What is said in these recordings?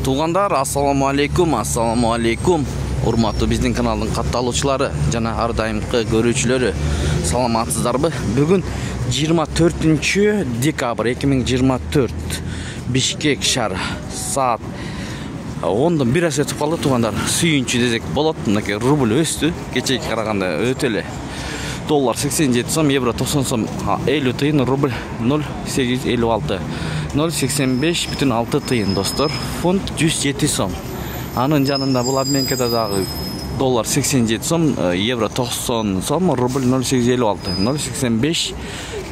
Туугандар, ассаламу алейкум. Урматтуу биздин каналдын катталуучулары жана ар дайымкы көрүүчүлөрү, саламатсыздарбы? Бүгүн 24 декабрь 2024 Бишкек шаар саат 10-дон 1 өтүп калды туугандар. Сүйүнчү десек болот. Мынакей рубль өстү. Кечеге караганда өтө эле. Доллар 87 сом, евро 90 сом, 50 тыйын, рубль 0,856. 0,85,6 тыйын достор. Фунт 107 сом. Анын жанында бул обменкада дагы доллар 87 сом, евро 90 сом, рубль 0,856.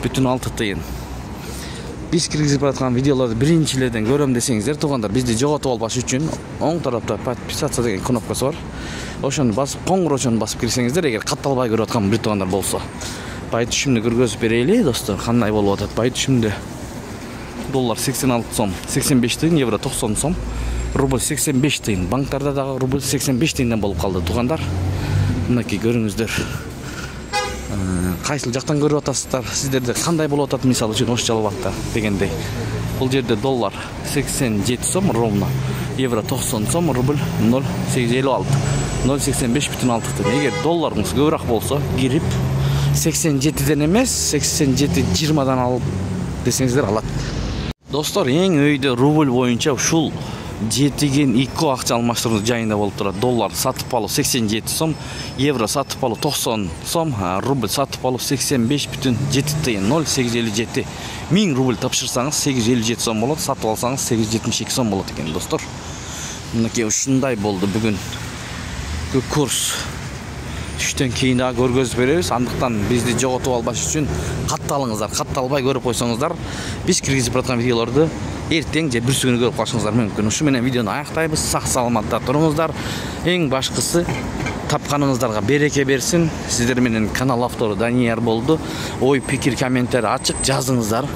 0,85,6 тыйын. Биз киргизип аткан видеолорду биринчилерден көрөм десеңиздер, туугандар, бизди жоготуп албаш үчүн оң тарапта подписаться деген кнопкасы бар. Ошону басып, коңгуроочону басып кирсеңиздер, эгер катталбай көрүп аткан бир туугандар болсо, бай түшүмдү көргөзүп берели, достор. Кандай болуп атат? Бай түшүмдө доллар 86 сом, 85 тыйын, евро 90 сом, рубль 85 тыйын. Банктарда дагы рубль 85 тыйындан болуп калды, туугандар. Мынакей көрүңүздөр. Кайсыл жактан көрүп атасыздар? Сиздерде кандай болуп атат, мисалы үчүн ош жалбакта дегендей. Бул жерде доллар 87 сом ровно, евро 90 сом, рубль 0,856. 0,85,6 тыйын. Эгер долларыңыз көбүрөөк болсо, кирип 87ден эмес, 87,20дан алып десеңиздер алат. Достор, эң өйдө рубль боюнча ушул жетиген 2 акча алмаштыруу жайында болуп турат. Доллар сатып алуу 87 сом, евро сатып алуу 90 сом, рубль сатып алуу 85,7 тыйын, 0,857. 1000 рубль тапшырсаңыз 857 сом болот, сатып алсаңыз 872 сом болот экен, достор. Мынакей ушундай болду бүгүн. Курс түштөн кийин дагы көргөзүп беребиз. Андыктан бизди жоготуп албаш үчүн катталыңыздар. Катталбай көрүп койсоңуздар, биз киргизип аткан видеолорду эртең же бүрсүгүнү көрүп калышыңыздар мүмкүн. Ушу менен видеону аяктайбыз. Сак саламатта туруңуздар. Эң башкысы, тапканыңыздарга береке берсин. Сиздер менен канал автору Данияр болду. Ой, пикир, комментарий ачык жазыңыздар.